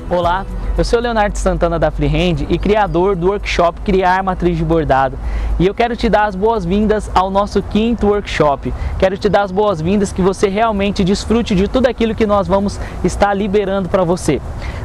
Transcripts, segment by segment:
Olá, eu sou o Leonardo Santana da Freehand e criador do workshop Criar Matriz de Bordado. E eu quero te dar as boas-vindas ao nosso 5º workshop. Quero te dar as boas-vindas que você realmente desfrute de tudo aquilo que nós vamos estar liberando para você.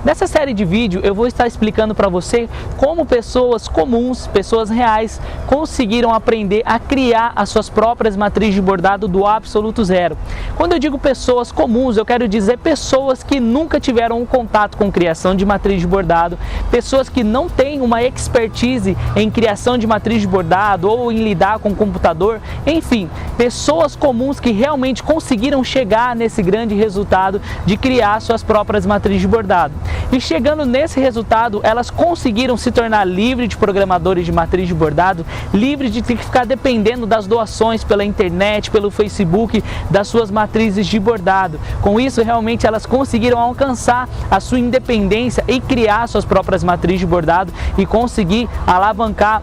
Nessa série de vídeo eu vou estar explicando para você como pessoas comuns, pessoas reais, conseguiram aprender a criar as suas próprias matrizes de bordado do absoluto zero. Quando eu digo pessoas comuns, eu quero dizer pessoas que nunca tiveram um contato com criação de matriz de bordado, pessoas que não têm uma expertise em criação de matriz de bordado ou em lidar com o computador, enfim, pessoas comuns que realmente conseguiram chegar nesse grande resultado de criar suas próprias matrizes de bordado. E chegando nesse resultado, elas conseguiram se tornar livres de programadores de matriz de bordado, livres de ter que ficar dependendo das doações pela internet, pelo Facebook, das suas matrizes de bordado. Com isso, realmente elas conseguiram alcançar a sua independência e criar suas próprias matrizes de bordado e conseguir alavancar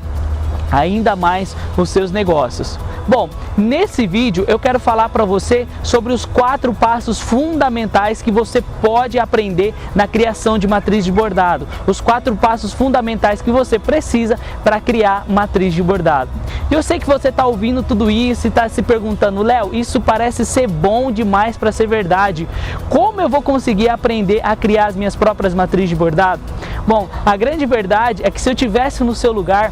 ainda mais os seus negócios. Bom, nesse vídeo eu quero falar para você sobre os 4 passos fundamentais que você pode aprender na criação de matriz de bordado. Os 4 passos fundamentais que você precisa para criar matriz de bordado. E eu sei que você está ouvindo tudo isso e está se perguntando, Léo, isso parece ser bom demais para ser verdade. Como eu vou conseguir aprender a criar as minhas próprias matrizes de bordado? Bom, a grande verdade é que se eu estivesse no seu lugar,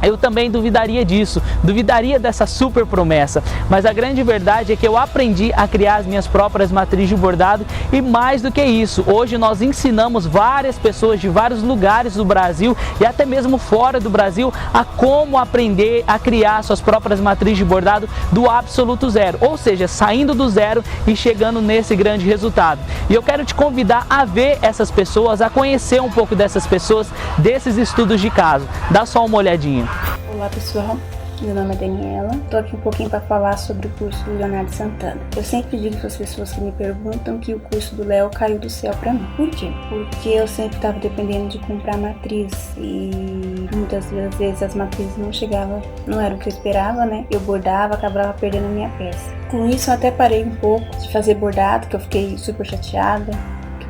eu também duvidaria disso, duvidaria dessa super promessa, mas a grande verdade é que eu aprendi a criar as minhas próprias matrizes de bordado e mais do que isso, hoje nós ensinamos várias pessoas de vários lugares do Brasil e até mesmo fora do Brasil a como aprender a criar suas próprias matrizes de bordado do absoluto zero, ou seja, saindo do zero e chegando nesse grande resultado. E eu quero te convidar a ver essas pessoas, a conhecer um pouco dessas pessoas, desses estudos de caso. Dá só uma olhadinha. Olá pessoal, meu nome é Daniela, estou aqui um pouquinho para falar sobre o curso do Leonardo Santana. Eu sempre digo para as pessoas que me perguntam que o curso do Léo caiu do céu para mim. Por quê? Porque eu sempre estava dependendo de comprar matriz e muitas vezes as matrizes não chegavam, não era o que eu esperava, né? Eu bordava, acabava perdendo a minha peça. Com isso eu até parei um pouco de fazer bordado, que eu fiquei super chateada.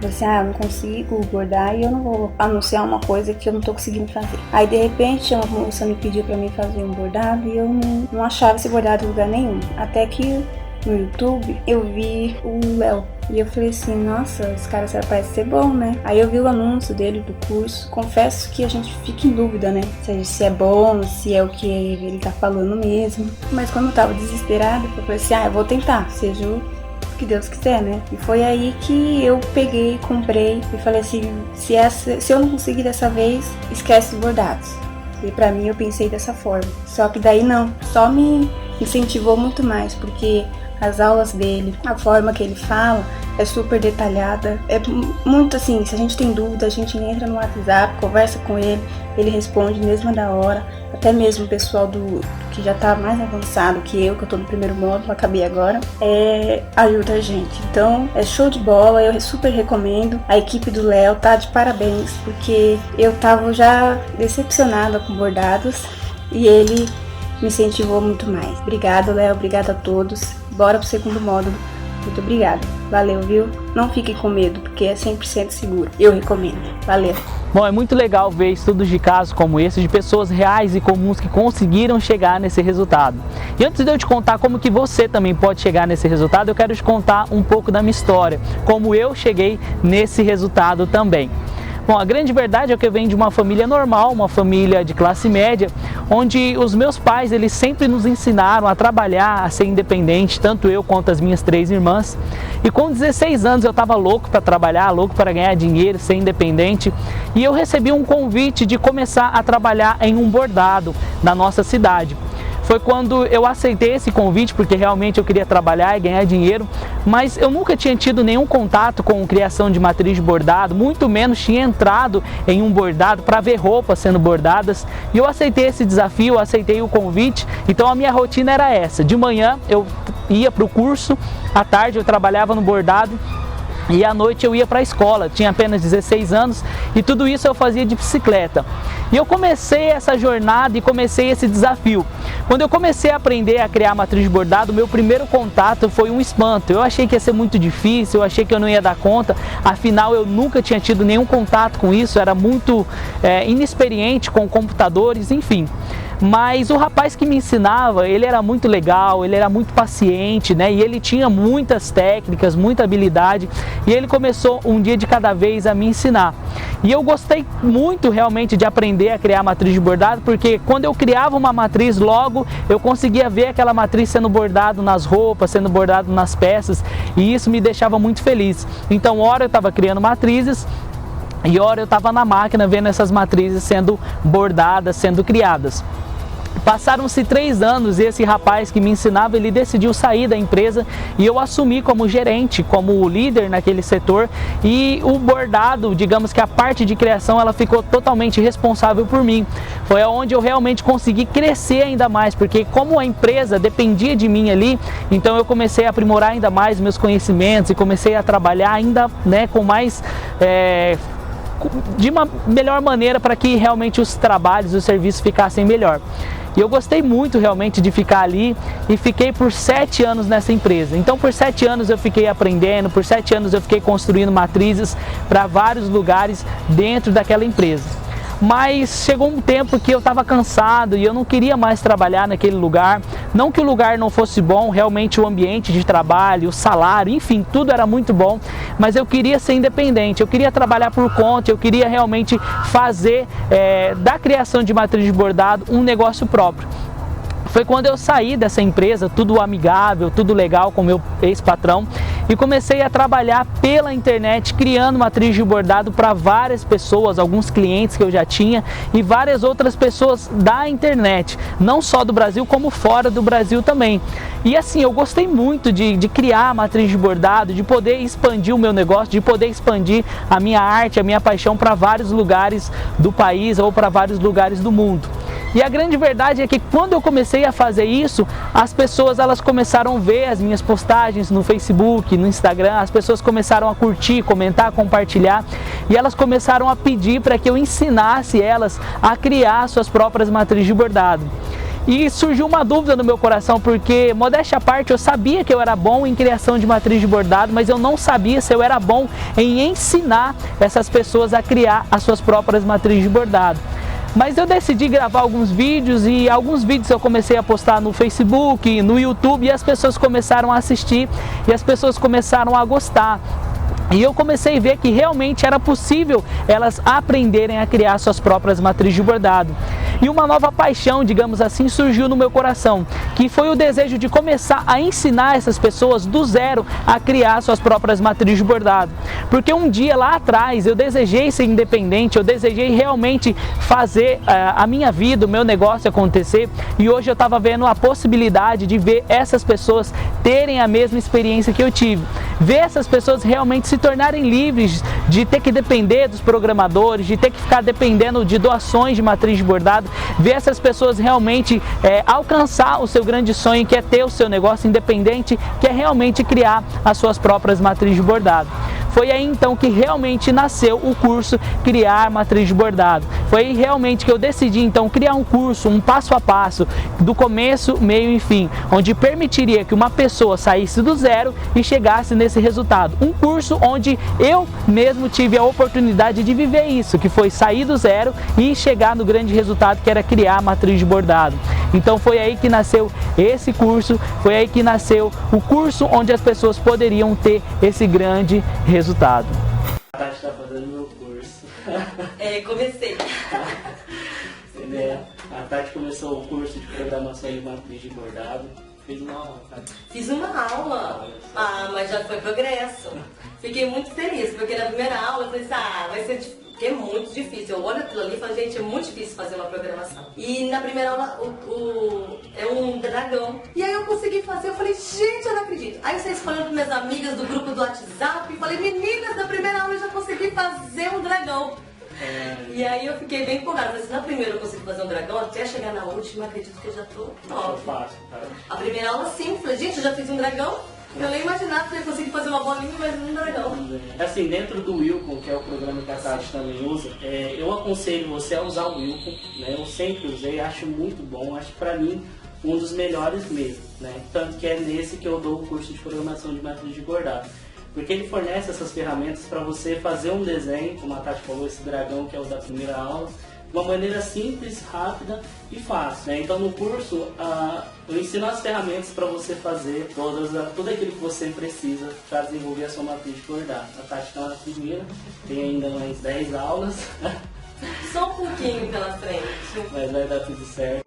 Assim, eu não consigo bordar e eu não vou anunciar uma coisa que eu não tô conseguindo fazer. Aí de repente uma moça me pediu pra mim fazer um bordado e eu não achava esse bordado em lugar nenhum. Até que no YouTube eu vi o Léo e eu falei assim, nossa, esse cara parece ser bom, né? Aí eu vi o anúncio dele do curso, confesso que a gente fica em dúvida, né? Se é bom, se é o que ele tá falando mesmo. Mas quando eu tava desesperada, eu falei assim, eu vou tentar, seja o que Deus quiser, né? E foi aí que eu peguei, comprei e falei assim, se eu não conseguir dessa vez, esquece os bordados. E pra mim eu pensei dessa forma. Só que daí não, só me incentivou muito mais, porque as aulas dele, a forma que ele fala é super detalhada, é muito assim, se a gente tem dúvida, a gente entra no WhatsApp, conversa com ele, ele responde mesmo da hora, até mesmo o pessoal que já tá mais avançado que eu tô no primeiro módulo, acabei agora, ajuda a gente. Então é show de bola, eu super recomendo. A equipe do Léo tá de parabéns, porque eu tava já decepcionada com bordados e ele me incentivou muito mais. Obrigada, Léo, obrigada a todos. Bora pro segundo módulo. Muito obrigada. Valeu, viu? Não fiquem com medo, porque é 100% seguro. Eu recomendo. Valeu. Bom, é muito legal ver estudos de casos como esse, de pessoas reais e comuns que conseguiram chegar nesse resultado. E antes de eu te contar como que você também pode chegar nesse resultado, eu quero te contar um pouco da minha história, como eu cheguei nesse resultado também. Bom, a grande verdade é que eu venho de uma família normal, uma família de classe média, onde os meus pais, eles sempre nos ensinaram a trabalhar, a ser independente, tanto eu quanto as minhas 3 irmãs. E com 16 anos eu estava louco para trabalhar, louco para ganhar dinheiro, ser independente. E eu recebi um convite de começar a trabalhar em um bordado na nossa cidade. Foi quando eu aceitei esse convite, porque realmente eu queria trabalhar e ganhar dinheiro, mas eu nunca tinha tido nenhum contato com criação de matriz de bordado, muito menos tinha entrado em um bordado para ver roupas sendo bordadas, e eu aceitei esse desafio, aceitei o convite. Então a minha rotina era essa: de manhã eu ia para o curso, à tarde eu trabalhava no bordado, E à noite eu ia para a escola, tinha apenas 16 anos e tudo isso eu fazia de bicicleta. E eu comecei essa jornada e comecei esse desafio. Quando eu comecei a aprender a criar matriz de bordado, meu primeiro contato foi um espanto. Eu achei que ia ser muito difícil, eu achei que eu não ia dar conta, afinal eu nunca tinha tido nenhum contato com isso, era muito inexperiente com computadores, enfim. Mas o rapaz que me ensinava, ele era muito legal, ele era muito paciente, né? E ele tinha muitas técnicas, muita habilidade. E ele começou um dia de cada vez a me ensinar. E eu gostei muito realmente de aprender a criar matriz de bordado, porque quando eu criava uma matriz, logo eu conseguia ver aquela matriz sendo bordado nas roupas, sendo bordado nas peças. E isso me deixava muito feliz. Então, ora eu estava criando matrizes, e ora eu estava na máquina vendo essas matrizes sendo bordadas, sendo criadas. Passaram-se 3 anos e esse rapaz que me ensinava, ele decidiu sair da empresa e eu assumi como gerente, como líder naquele setor, e o bordado, digamos que a parte de criação, ela ficou totalmente responsável por mim. Foi onde eu realmente consegui crescer ainda mais, porque como a empresa dependia de mim ali, então eu comecei a aprimorar ainda mais meus conhecimentos e comecei a trabalhar ainda, né, com mais... de uma melhor maneira para que realmente os trabalhos, os serviços ficassem melhor. E eu gostei muito realmente de ficar ali e fiquei por 7 anos nessa empresa. Então por 7 anos eu fiquei aprendendo, por 7 anos eu fiquei construindo matrizes para vários lugares dentro daquela empresa. Mas chegou um tempo que eu estava cansado e eu não queria mais trabalhar naquele lugar. Não que o lugar não fosse bom, realmente o ambiente de trabalho, o salário, enfim, tudo era muito bom. Mas eu queria ser independente, eu queria trabalhar por conta, eu queria realmente fazer da criação de matriz de bordado um negócio próprio. Foi quando eu saí dessa empresa, tudo amigável, tudo legal com o meu ex-patrão, e comecei a trabalhar pela internet, criando matriz de bordado para várias pessoas, alguns clientes que eu já tinha e várias outras pessoas da internet, não só do Brasil, como fora do Brasil também. E assim, eu gostei muito de criar matriz de bordado, de poder expandir o meu negócio, de poder expandir a minha arte, a minha paixão para vários lugares do país ou para vários lugares do mundo. E a grande verdade é que quando eu comecei a fazer isso, as pessoas elas começaram a ver as minhas postagens no Facebook, no Instagram, as pessoas começaram a curtir, comentar, compartilhar, e elas começaram a pedir para que eu ensinasse elas a criar suas próprias matrizes de bordado. E surgiu uma dúvida no meu coração, porque, modéstia à parte, eu sabia que eu era bom em criação de matriz de bordado, mas eu não sabia se eu era bom em ensinar essas pessoas a criar as suas próprias matrizes de bordado. Mas eu decidi gravar alguns vídeos e alguns vídeos eu comecei a postar no Facebook, no YouTube, e as pessoas começaram a assistir e as pessoas começaram a gostar. E eu comecei a ver que realmente era possível elas aprenderem a criar suas próprias matrizes de bordado. E uma nova paixão, digamos assim, surgiu no meu coração, que foi o desejo de começar a ensinar essas pessoas do zero a criar suas próprias matrizes de bordado. Porque um dia lá atrás eu desejei ser independente, eu desejei realmente fazer a minha vida, o meu negócio acontecer, e hoje eu estava vendo a possibilidade de ver essas pessoas terem a mesma experiência que eu tive. Ver essas pessoas realmente se tornarem livres de ter que depender dos programadores, de ter que ficar dependendo de doações de matriz de bordado, ver essas pessoas realmente alcançar o seu grande sonho, que é ter o seu negócio independente, que é realmente criar as suas próprias matrizes de bordado. Foi aí então que realmente nasceu o curso Criar Matriz de Bordado. Foi aí realmente que eu decidi então criar um curso, um passo a passo, do começo, meio e fim, onde permitiria que uma pessoa saísse do zero e chegasse nesse resultado. Um curso onde eu mesmo tive a oportunidade de viver isso, que foi sair do zero e chegar no grande resultado, que era criar a matriz de bordado. Então foi aí que nasceu esse curso, foi aí que nasceu o curso onde as pessoas poderiam ter esse grande resultado. A Tati está fazendo meu curso. Comecei. A Tati começou o curso de programação de matriz de bordado. Fez uma aula, Tati. Fiz uma aula. Mas já foi progresso. Fiquei muito feliz, porque na primeira aula eu falei assim, vai ser difícil. Porque é muito difícil. Eu olho aquilo ali e falo, gente, é muito difícil fazer uma programação. E na primeira aula é um dragão. E aí eu consegui fazer, eu falei, gente, eu não acredito. Aí eu saí falando com minhas amigas do grupo do WhatsApp e falei, meninas, na primeira aula eu já consegui fazer um dragão. E aí eu fiquei bem empolgada. Falei, se na primeira eu consegui fazer um dragão, até chegar na última, acredito que eu já tô top. Fácil, tá? A primeira aula sim, falei, gente, eu já fiz um dragão. Eu nem imaginava que eu ia conseguir fazer uma bolinha, mas não dá não. Assim, dentro do Wilcon, que é o programa que a Tati também usa, eu aconselho você a usar o Wilcon, né? Eu sempre usei, acho muito bom, acho pra mim um dos melhores mesmo, né? Tanto que é nesse que eu dou o curso de programação de matriz de bordado. Porque ele fornece essas ferramentas para você fazer um desenho, como a Tati falou, esse dragão que é o da primeira aula, de uma maneira simples, rápida e fácil, né? Então no curso eu ensino as ferramentas para você fazer tudo aquilo que você precisa para desenvolver a sua matriz de bordado. A Tati está na primeira, tem ainda mais 10 aulas. Só um pouquinho pela frente. Mas vai dar tudo certo.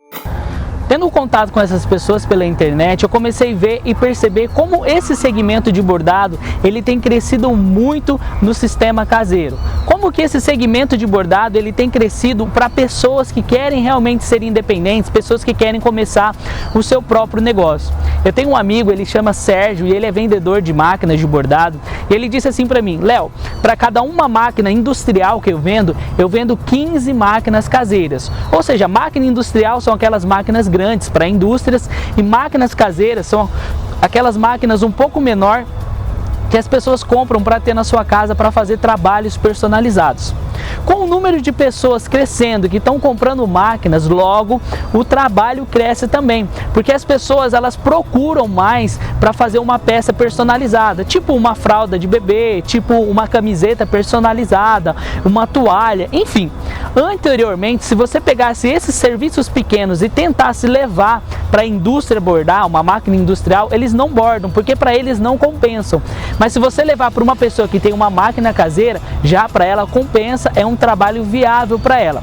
Tendo contato com essas pessoas pela internet, eu comecei a ver e perceber como esse segmento de bordado, ele tem crescido muito no sistema caseiro. Como que esse segmento de bordado, ele tem crescido para pessoas que querem realmente ser independentes, pessoas que querem começar o seu próprio negócio. Eu tenho um amigo, ele chama Sérgio, e ele é vendedor de máquinas de bordado, e ele disse assim para mim: Léo, para cada uma máquina industrial que eu vendo 15 máquinas caseiras. Ou seja, máquina industrial são aquelas máquinas grandes para indústrias, e máquinas caseiras são aquelas máquinas um pouco menor que as pessoas compram para ter na sua casa para fazer trabalhos personalizados. Com o número de pessoas crescendo que estão comprando máquinas, logo o trabalho cresce também, porque as pessoas elas procuram mais para fazer uma peça personalizada, tipo uma fralda de bebê, tipo uma camiseta personalizada, uma toalha, enfim. Anteriormente, se você pegasse esses serviços pequenos e tentasse levar para a indústria bordar, uma máquina industrial, eles não bordam, porque para eles não compensam. Mas se você levar para uma pessoa que tem uma máquina caseira, já para ela compensa, é um trabalho viável para ela.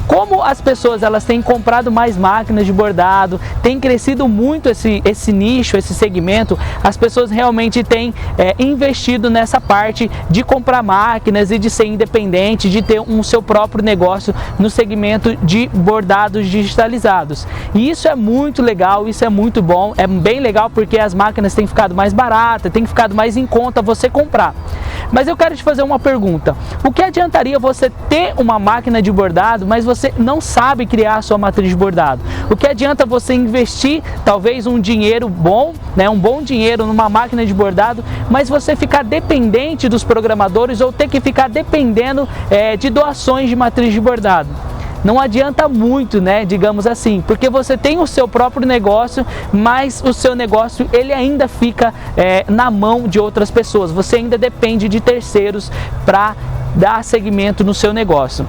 Como as pessoas elas têm comprado mais máquinas de bordado, tem crescido muito esse nicho, esse segmento, as pessoas realmente têm investido nessa parte de comprar máquinas e de ser independente, de ter um seu próprio negócio no segmento de bordados digitalizados. E isso é muito legal, isso é muito bom, é bem legal porque as máquinas têm ficado mais baratas, têm ficado mais em conta você comprar. Mas eu quero te fazer uma pergunta: o que adiantaria você ter uma máquina de bordado, mas você não sabe criar a sua matriz de bordado? O que adianta você investir talvez um dinheiro bom, né, um bom dinheiro numa máquina de bordado, mas você ficar dependente dos programadores ou ter que ficar dependendo de doações de matriz de bordado? Não adianta muito, né, digamos assim, porque você tem o seu próprio negócio, mas o seu negócio ele ainda fica na mão de outras pessoas. Você ainda depende de terceiros para dar seguimento no seu negócio.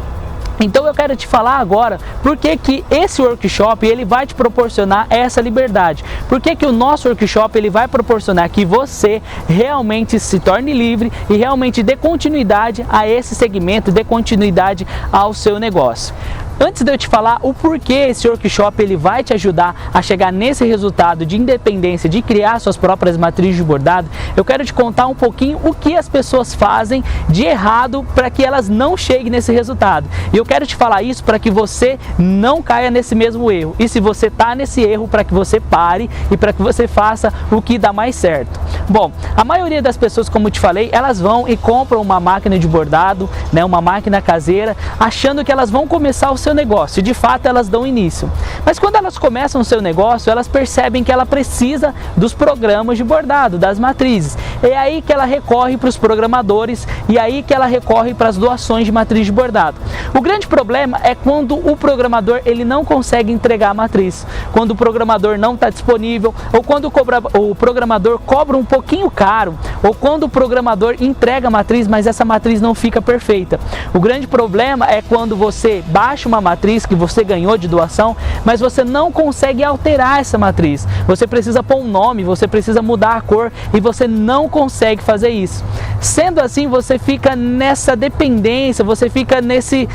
Então eu quero te falar agora por que esse workshop ele vai te proporcionar essa liberdade. Por que o nosso workshop ele vai proporcionar que você realmente se torne livre e realmente dê continuidade a esse segmento, dê continuidade ao seu negócio. Antes de eu te falar o porquê esse workshop ele vai te ajudar a chegar nesse resultado de independência, de criar suas próprias matrizes de bordado, eu quero te contar um pouquinho o que as pessoas fazem de errado para que elas não cheguem nesse resultado. E eu quero te falar isso para que você não caia nesse mesmo erro. E se você está nesse erro, para que você pare e para que você faça o que dá mais certo. Bom, a maioria das pessoas, como eu te falei, elas vão e compram uma máquina de bordado, né, uma máquina caseira, achando que elas vão começar o seu negócio. De fato, elas dão início. Mas quando elas começam o seu negócio, elas percebem que ela precisa dos programas de bordado, das matrizes. É aí que ela recorre para os programadores e aí que ela recorre para as doações de matriz de bordado. O grande problema é quando o programador ele não consegue entregar a matriz, quando o programador não está disponível, ou quando o programador cobra um pouquinho caro, ou quando o programador entrega a matriz, mas essa matriz não fica perfeita. O grande problema é quando você baixa uma matriz que você ganhou de doação, mas você não consegue alterar essa matriz. Você precisa pôr um nome, você precisa mudar a cor e você não consegue fazer isso. Sendo assim, você fica nessa dependência, você fica nesse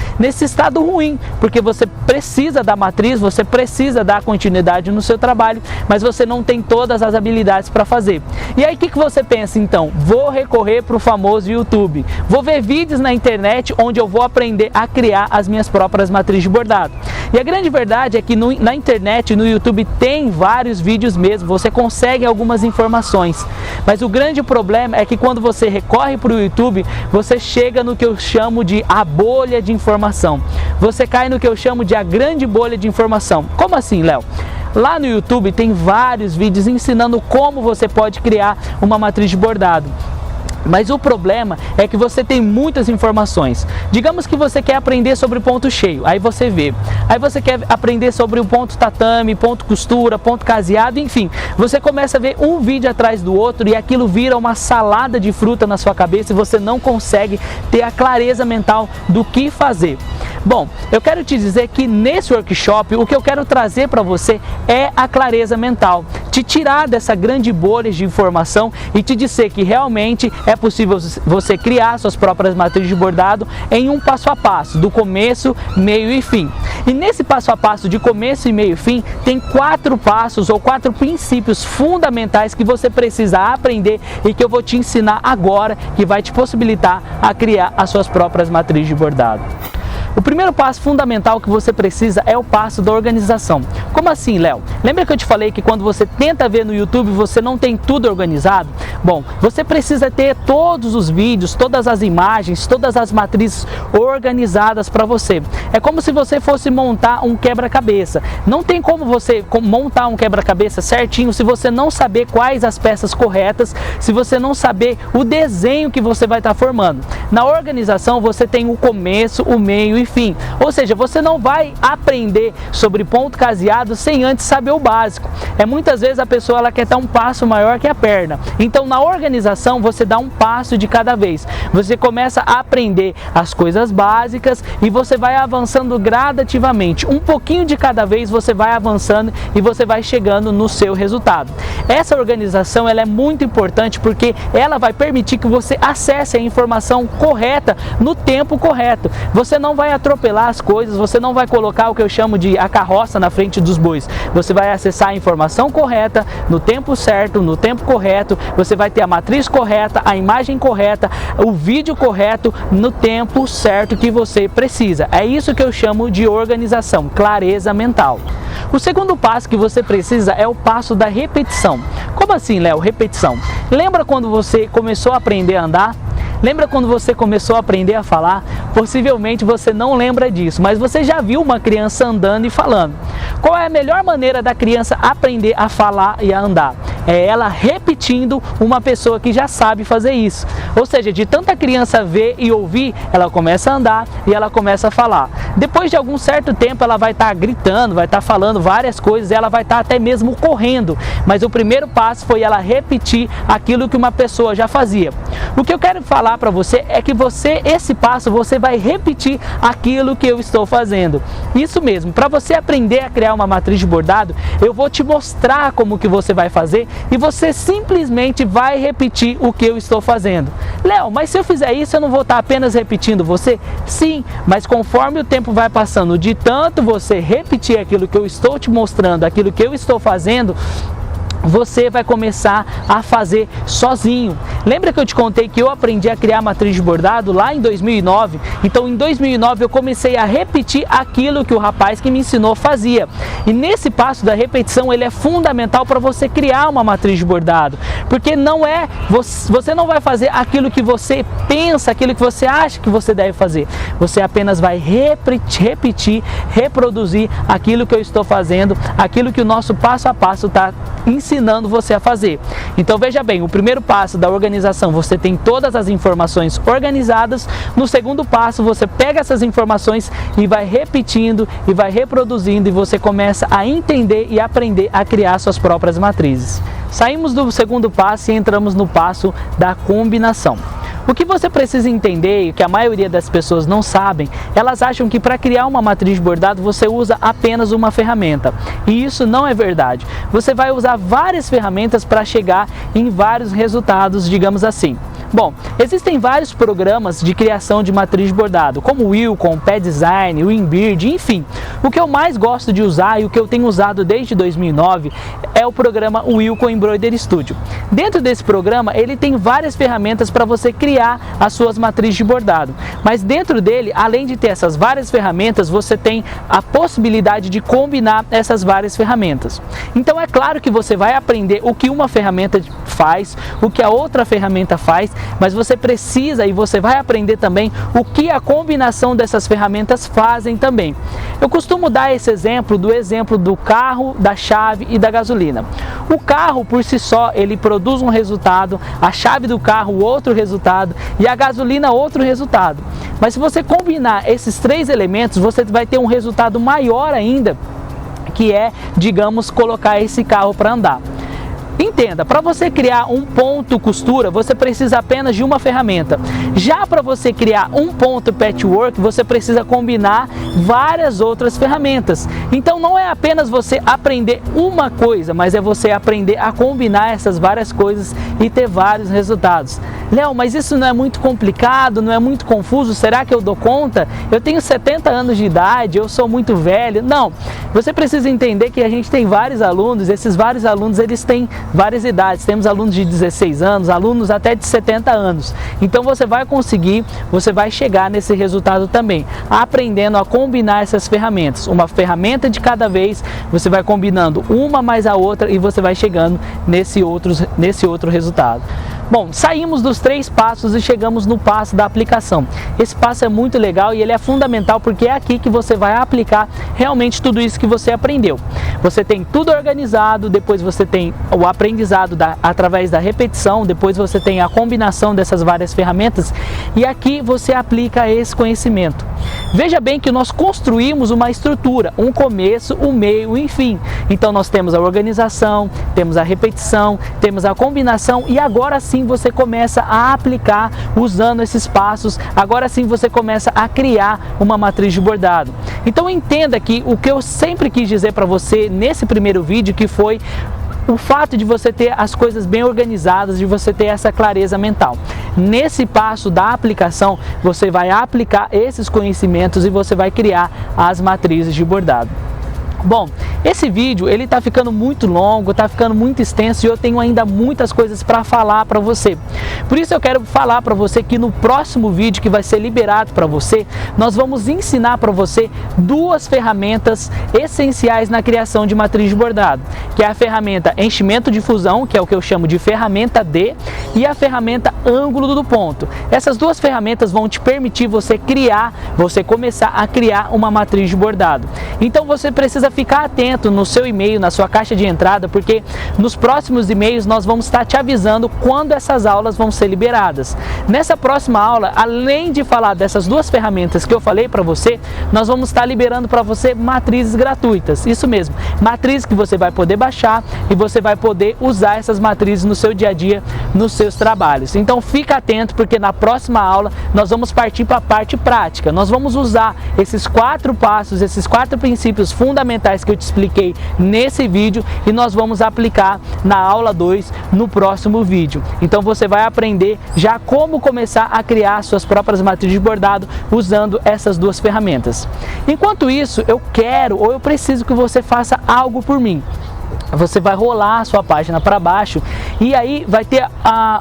estado ruim, porque você precisa da matriz, você precisa dar continuidade no seu trabalho, mas você não tem todas as habilidades para fazer. E aí o que você pensa então? Vou recorrer para o famoso YouTube, vou ver vídeos na internet onde eu vou aprender a criar as minhas próprias matrizes de bordado. E a grande verdade é que na internet, no YouTube, tem vários vídeos mesmo, você consegue algumas informações, mas o grande problema é que quando você recorre para o YouTube, você chega no que eu chamo de a bolha de informação. Você cai no que eu chamo de a grande bolha de informação. Como assim, Léo? Lá no YouTube tem vários vídeos ensinando como você pode criar uma matriz de bordado. Mas o problema é que você tem muitas informações. Digamos que você quer aprender sobre ponto cheio, aí você vê. Aí você quer aprender sobre o ponto tatame, ponto costura, ponto caseado, enfim. Você começa a ver um vídeo atrás do outro e aquilo vira uma salada de fruta na sua cabeça e você não consegue ter a clareza mental do que fazer. Bom, eu quero te dizer que nesse workshop o que eu quero trazer para você é a clareza mental. Te tirar dessa grande bolha de informação e te dizer que realmente é possível você criar suas próprias matrizes de bordado em um passo a passo, do começo, meio e fim. E nesse passo a passo de começo, meio e fim, tem 4 passos ou 4 princípios fundamentais que você precisa aprender e que eu vou te ensinar agora, que vai te possibilitar a criar as suas próprias matrizes de bordado. O primeiro passo fundamental que você precisa é o passo da organização. Como assim, Léo? Lembra que eu te falei que quando você tenta ver no YouTube você não tem tudo organizado? Bom, você precisa ter todos os vídeos, todas as imagens, todas as matrizes organizadas para você. É como se você fosse montar um quebra-cabeça. Não tem como você montar um quebra-cabeça certinho se você não saber quais as peças corretas, se você não saber o desenho que você vai estar formando. Na organização você tem o começo, o meio e fim. Ou seja, você não vai aprender sobre ponto caseado sem antes saber o básico. Muitas vezes a pessoa ela quer dar um passo maior que a perna. Então na organização você dá um passo de cada vez. Você começa a aprender as coisas básicas e você vai avançando gradativamente. Um pouquinho de cada vez você vai avançando e você vai chegando no seu resultado. Essa organização ela é muito importante porque ela vai permitir que você acesse a informação correta no tempo correto. Você não vai atropelar as coisas, você não vai colocar o que eu chamo de a carroça na frente dos bois. Você vai acessar a informação correta, no tempo certo, no tempo correto, você vai ter a matriz correta, a imagem correta, o vídeo correto, no tempo certo que você precisa. É isso que eu chamo de organização, clareza mental. O segundo passo que você precisa é o passo da repetição. Como assim, Léo? Repetição. Lembra quando você começou a aprender a andar? Lembra quando você começou a aprender a falar? Possivelmente você não lembra disso, mas você já viu uma criança andando e falando. Qual é a melhor maneira da criança aprender a falar e a andar? É ela repetindo uma pessoa que já sabe fazer isso. Ou seja, de tanta criança ver e ouvir, ela começa a andar e ela começa a falar. Depois de algum certo tempo ela vai estar gritando, vai estar falando várias coisas, ela vai estar até mesmo correndo. Mas o primeiro passo foi ela repetir aquilo que uma pessoa já fazia. O que eu quero falar para você é que esse passo você vai repetir aquilo que eu estou fazendo. Isso mesmo, para você aprender a criar uma matriz de bordado, eu vou te mostrar como que você vai fazer e você simplesmente vai repetir o que eu estou fazendo. Léo, mas se eu fizer isso eu não vou estar apenas repetindo você? Sim, mas conforme o tempo vai passando, de tanto você repetir aquilo que eu estou te mostrando, aquilo que eu estou fazendo, você vai começar a fazer sozinho. Lembra que eu te contei que eu aprendi a criar matriz de bordado lá em 2009? Então em 2009 eu comecei a repetir aquilo que o rapaz que me ensinou fazia. E nesse passo da repetição ele é fundamental para você criar uma matriz de bordado. Porque você não vai fazer aquilo que você pensa, aquilo que você acha que você deve fazer. Você apenas vai repetir, reproduzir aquilo que eu estou fazendo, aquilo que o nosso passo a passo está ensinando você a fazer. Então veja bem, o primeiro passo da organização, você tem todas as informações organizadas. No segundo passo, você pega essas informações e vai repetindo e vai reproduzindo e você começa a entender e aprender a criar suas próprias matrizes. Saímos do segundo passo e entramos no passo da combinação. O que você precisa entender e que a maioria das pessoas não sabem, elas acham que para criar uma matriz de bordado você usa apenas uma ferramenta. E isso não é verdade. Você vai usar várias ferramentas para chegar em vários resultados, digamos assim. Bom, existem vários programas de criação de matriz de bordado, como o Wilcom, Pad Design, o Inbird, enfim. O que eu mais gosto de usar e o que eu tenho usado desde 2009 é o programa Wilcom Embroidery Studio. Dentro desse programa, ele tem várias ferramentas para você criar as suas matrizes de bordado. Mas dentro dele, além de ter essas várias ferramentas, você tem a possibilidade de combinar essas várias ferramentas. Então é claro que você vai aprender o que uma ferramenta faz, o que a outra ferramenta faz mas você precisa e você vai aprender também o que a combinação dessas ferramentas fazem também. Eu costumo dar esse exemplo do carro, da chave e da gasolina. O carro por si só, ele produz um resultado, a chave do carro outro resultado e a gasolina outro resultado. Mas se você combinar esses três elementos, você vai ter um resultado maior ainda, que é, digamos, colocar esse carro para andar. Entenda, para você criar um ponto costura, você precisa apenas de uma ferramenta. Já para você criar um ponto patchwork, você precisa combinar várias outras ferramentas. Então não é apenas você aprender uma coisa, mas é você aprender a combinar essas várias coisas e ter vários resultados. Léo, mas isso não é muito complicado, não é muito confuso? Será que eu dou conta? Eu tenho 70 anos de idade, eu sou muito velho. Não, você precisa entender que a gente tem vários alunos, esses vários alunos eles têm várias idades, temos alunos de 16 anos, alunos até de 70 anos. Então você vai conseguir, você vai chegar nesse resultado também, aprendendo a combinar essas ferramentas. Uma ferramenta de cada vez, você vai combinando uma mais a outra e você vai chegando nesse outro resultado. Bom, saímos dos 3 passos e chegamos no passo da aplicação. Esse passo é muito legal e ele é fundamental porque é aqui que você vai aplicar realmente tudo isso que você aprendeu. Você tem tudo organizado, depois você tem o aprendizado através da repetição, depois você tem a combinação dessas várias ferramentas e aqui você aplica esse conhecimento. Veja bem que nós construímos uma estrutura, um começo, um meio, um fim. Então nós temos a organização, temos a repetição, temos a combinação e agora sim você começa a aplicar usando esses passos, agora sim você começa a criar uma matriz de bordado. Então entenda que o que eu sempre quis dizer para você nesse primeiro vídeo, que foi o fato de você ter as coisas bem organizadas, de você ter essa clareza mental. Nesse passo da aplicação, você vai aplicar esses conhecimentos e você vai criar as matrizes de bordado. Bom, esse vídeo ele tá ficando muito longo, tá ficando muito extenso e eu tenho ainda muitas coisas para falar para você. Por isso eu quero falar para você que no próximo vídeo que vai ser liberado para você, nós vamos ensinar para você 2 ferramentas essenciais na criação de matriz de bordado, que é a ferramenta enchimento de fusão, que é o que eu chamo de ferramenta D, e a ferramenta ângulo do ponto. Essas 2 ferramentas vão te permitir você começar a criar uma matriz de bordado. Então você precisa ficar atento no seu e-mail, na sua caixa de entrada, porque nos próximos e-mails nós vamos estar te avisando quando essas aulas vão ser liberadas. Nessa próxima aula, além de falar dessas 2 ferramentas que eu falei para você, nós vamos estar liberando para você matrizes gratuitas. Isso mesmo, matrizes que você vai poder baixar e você vai poder usar essas matrizes no seu dia a dia, nos seus trabalhos. Então fica atento porque na próxima aula nós vamos partir para a parte prática. Nós vamos usar esses 4 passos, esses 4 princípios fundamentais que eu te expliquei nesse vídeo e nós vamos aplicar na aula 2 no próximo vídeo. Então você vai aprender já como começar a criar suas próprias matrizes de bordado usando essas 2 ferramentas. Enquanto isso, eu preciso que você faça algo por mim. Você vai rolar a sua página para baixo e aí vai ter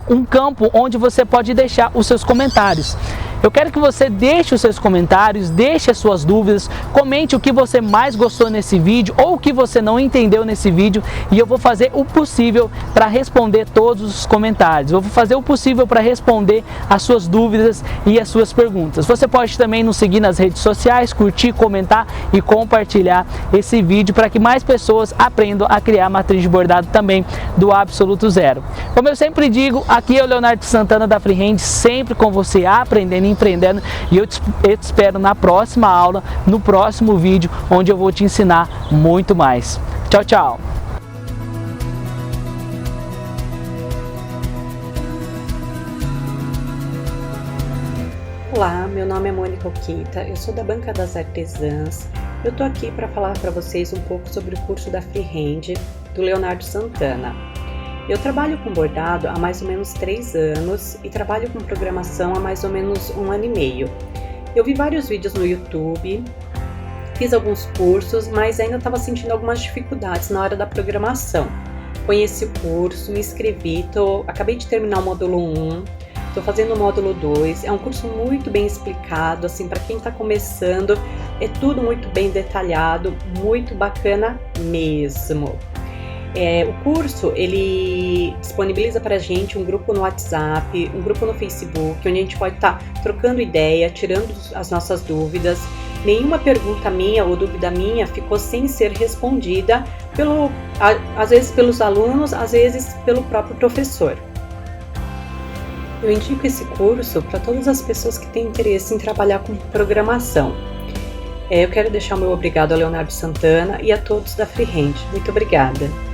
um campo onde você pode deixar os seus comentários. Eu quero que você deixe os seus comentários, deixe as suas dúvidas, comente o que você mais gostou nesse vídeo ou o que você não entendeu nesse vídeo e eu vou fazer o possível para responder todos os comentários. Eu vou fazer o possível para responder as suas dúvidas e as suas perguntas. Você pode também nos seguir nas redes sociais, curtir, comentar e compartilhar esse vídeo para que mais pessoas aprendam a criar matriz de bordado também do absoluto zero. Como eu sempre digo, aqui é o Leonardo Santana da Freehand, sempre com você aprendendo e empreendendo e eu te espero na próxima aula, no próximo vídeo, onde eu vou te ensinar muito mais. Tchau, tchau! Olá, meu nome é Mônica Okita, eu sou da Banca das Artesãs. Eu tô aqui para falar para vocês um pouco sobre o curso da Freehand do Leonardo Santana. Eu trabalho com bordado há mais ou menos 3 anos e trabalho com programação há mais ou menos 1 ano e meio. Eu vi vários vídeos no YouTube, fiz alguns cursos, mas ainda estava sentindo algumas dificuldades na hora da programação. Conheci o curso, me inscrevi, acabei de terminar o módulo 1, estou fazendo o módulo 2, é um curso muito bem explicado, assim, para quem está começando, é tudo muito bem detalhado, muito bacana mesmo. O curso, ele disponibiliza para a gente um grupo no WhatsApp, um grupo no Facebook, onde a gente pode estar trocando ideia, tirando as nossas dúvidas. Nenhuma pergunta minha ou dúvida minha ficou sem ser respondida, às vezes pelos alunos, às vezes pelo próprio professor. Eu indico esse curso para todas as pessoas que têm interesse em trabalhar com programação. Eu quero deixar o meu obrigado ao Leonardo Santana e a todos da Freehand. Muito obrigada!